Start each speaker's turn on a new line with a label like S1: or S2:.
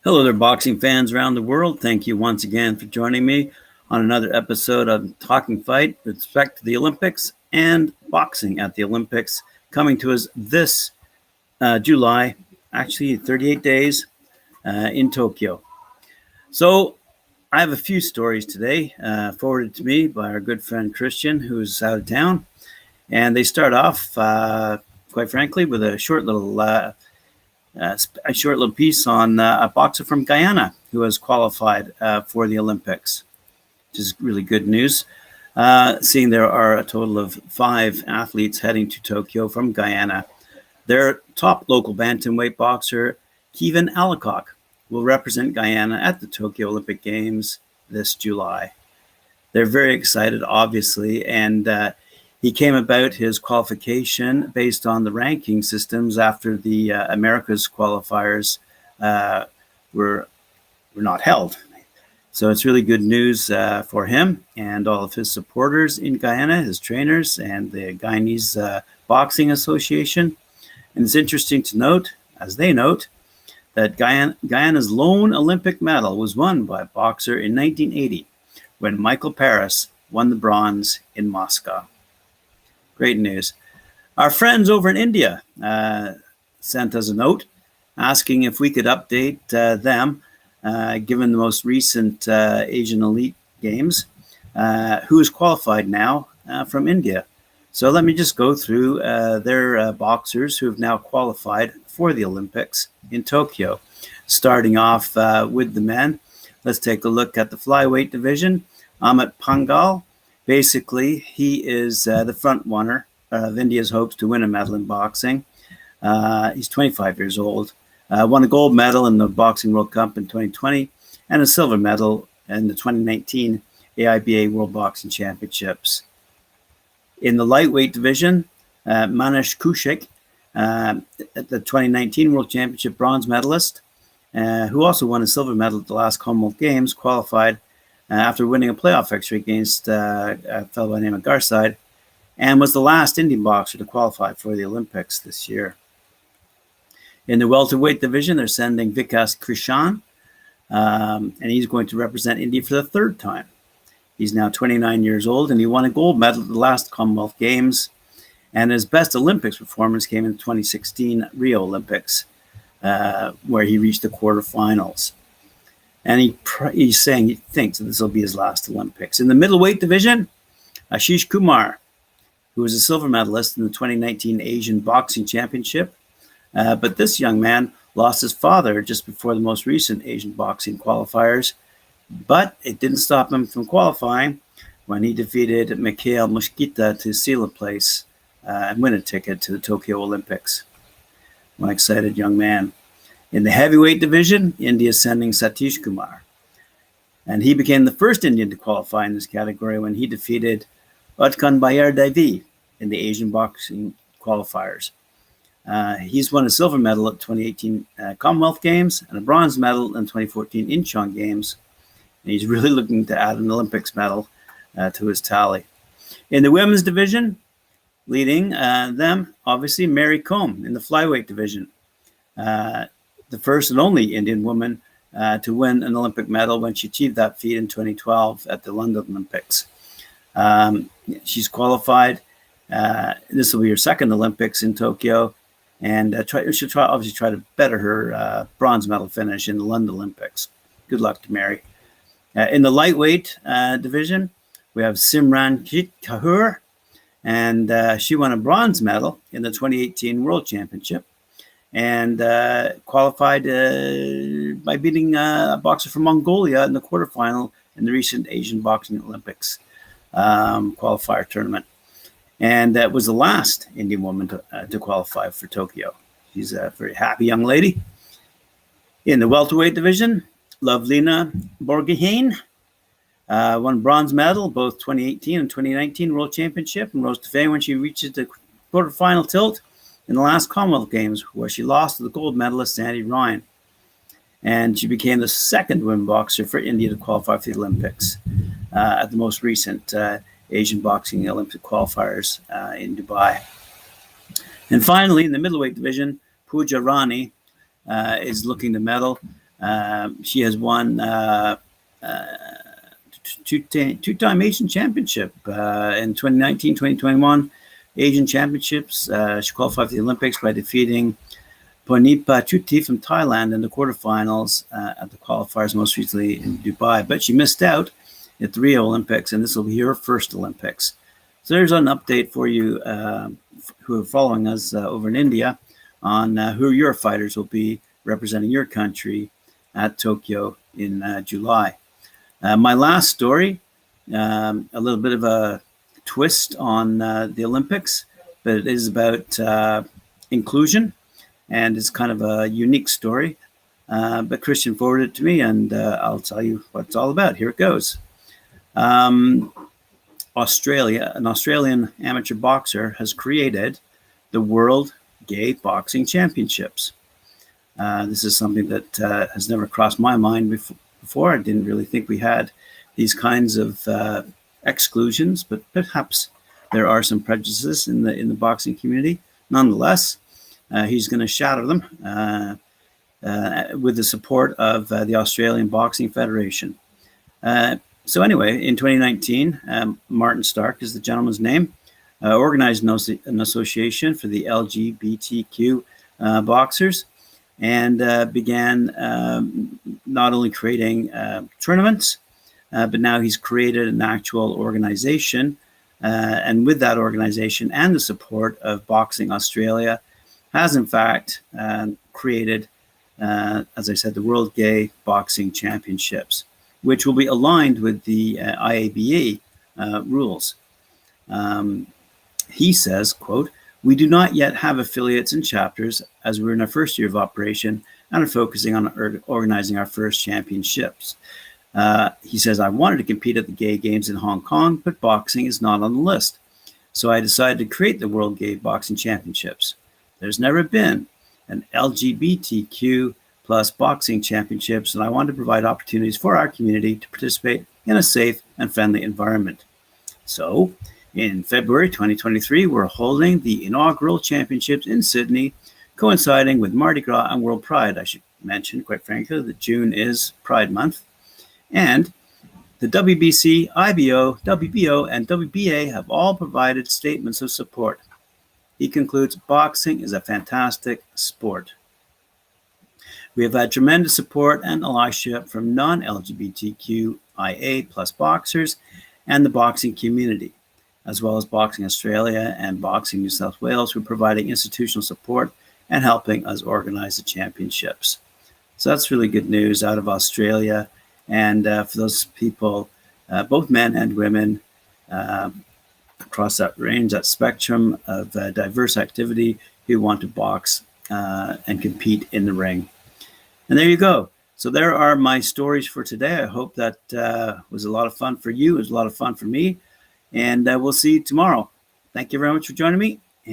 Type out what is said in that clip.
S1: Hello there, boxing fans around the world. Thank you once again for joining me on another episode of Talking Fight with respect to the Olympics and boxing at the Olympics, coming to us this July, actually 38 days in Tokyo. So I have a few stories today forwarded to me by our good friend Christian, who's out of town. And they start off, quite frankly, with a short little piece on a boxer from Guyana who has qualified for the Olympics, which is really good news. Seeing there are a total of 5 athletes heading to Tokyo from Guyana. Their top local bantamweight boxer, Kevin Alcock, will represent Guyana at the Tokyo Olympic Games this July. They're very excited, obviously, and he came about his qualification based on the ranking systems after the America's qualifiers were not held. So it's really good news for him and all of his supporters in Guyana, his trainers, and the Guyanese Boxing Association. And it's interesting to note, as they note, that Guyana's lone Olympic medal was won by a boxer in 1980 when Michael Paris won the bronze in Moscow. Great news. Our friends over in India sent us a note asking if we could update them, given the most recent Asian Elite Games, who is qualified now from India. So let me just go through their boxers who have now qualified for the Olympics in Tokyo. Starting off with the men, let's take a look at the flyweight division. Amit Pangal. Basically, he is the front runner of India's hopes to win a medal in boxing. He's 25 years old, won a gold medal in the Boxing World Cup in 2020 and a silver medal in the 2019 AIBA World Boxing Championships. In the lightweight division, Manish Kaushik, the 2019 World Championship bronze medalist, who also won a silver medal at the last Commonwealth Games, qualified after winning a playoff victory against a fellow by the name of Garside, and was the last Indian boxer to qualify for the Olympics this year. In the welterweight division, they're sending Vikas Krishan, and he's going to represent India for the third time. He's now 29 years old, and he won a gold medal at the last Commonwealth Games, and his best Olympics performance came in the 2016 Rio Olympics, where he reached the quarterfinals. And he's saying he thinks that this will be his last Olympics. In the middleweight division, Ashish Kumar, who was a silver medalist in the 2019 Asian Boxing Championship. But this young man lost his father just before the most recent Asian boxing qualifiers. But it didn't stop him from qualifying when he defeated Mikhail Mushkita to seal a place and win a ticket to the Tokyo Olympics. One excited young man. In the heavyweight division, India is sending Satish Kumar. And he became the first Indian to qualify in this category when he defeated Utkan Bayar Devi in the Asian boxing qualifiers. He's won a silver medal at 2018 Commonwealth Games and a bronze medal in 2014 Incheon Games. And he's really looking to add an Olympics medal to his tally. In the women's division, leading them, obviously, Mary Kom in the flyweight division. The first and only Indian woman to win an Olympic medal when she achieved that feat in 2012 at the London Olympics. She's qualified. This will be her second Olympics in Tokyo, and she'll try to better her bronze medal finish in the London Olympics. Good luck to Mary. In the lightweight division, we have Simranjit Kaur, and she won a bronze medal in the 2018 World Championship, and qualified by beating a boxer from Mongolia in the quarterfinal in the recent Asian Boxing Olympics qualifier tournament. And that was the last Indian woman to qualify for Tokyo. She's a very happy young lady. In the welterweight division, Lovelina Borgohain won bronze medal both 2018 and 2019 World Championship and rose to fame when she reached the quarterfinal tilt in the last Commonwealth Games, where she lost to the gold medalist Sandy Ryan. And she became the second women boxer for India to qualify for the Olympics at the most recent Asian Boxing Olympic qualifiers in Dubai. And finally, in the middleweight division, Pooja Rani is looking to medal She has won two-time Asian Championship in 2019, 2021 Asian Championships. She qualified for the Olympics by defeating Ponipa Chuti from Thailand in the quarterfinals at the qualifiers most recently in Dubai. But she missed out at the Rio Olympics, and this will be her first Olympics. So there's an update for you who are following us over in India on who your fighters will be representing your country at Tokyo in July. My last story, a little bit of a twist on the Olympics, but it is about inclusion, and it's kind of a unique story. But Christian forwarded it to me, and I'll tell you what it's all about. Here it goes. Australia, an Australian amateur boxer, has created the World Gay Boxing Championships. This is something that has never crossed my mind before. I didn't really think we had these kinds of exclusions, but perhaps there are some prejudices in the boxing community. Nonetheless, he's going to shatter them with the support of the Australian Boxing Federation. So anyway, in 2019, Martin Stark is the gentleman's name, organized an association for the LGBTQ boxers, and began not only creating tournaments, but now he's created an actual organization. And with that organization and the support of Boxing Australia, has in fact created, as I said, the World Gay Boxing Championships, which will be aligned with the IABA rules. He says, quote, "We do not yet have affiliates and chapters as we're in our first year of operation and are focusing on organizing our first championships." He says, "I wanted to compete at the Gay Games in Hong Kong, but boxing is not on the list. So I decided to create the World Gay Boxing Championships. There's never been an LGBTQ plus boxing championships, and I want to provide opportunities for our community to participate in a safe and friendly environment. So in February 2023, we're holding the inaugural championships in Sydney, coinciding with Mardi Gras and World Pride. I should mention, quite frankly, that June is Pride Month. And the WBC, IBO, WBO, and WBA have all provided statements of support." He concludes, "Boxing is a fantastic sport. We have had tremendous support and allyship from non-LGBTQIA plus boxers and the boxing community, as well as Boxing Australia and Boxing New South Wales, who are providing institutional support and helping us organize the championships." So that's really good news out of Australia. And for those people, both men and women, across that range, that spectrum of diverse activity, who want to box and compete in the ring. And there you go. So there are my stories for today. I hope that was a lot of fun for you. It was a lot of fun for me. And we'll see you tomorrow. Thank you very much for joining me.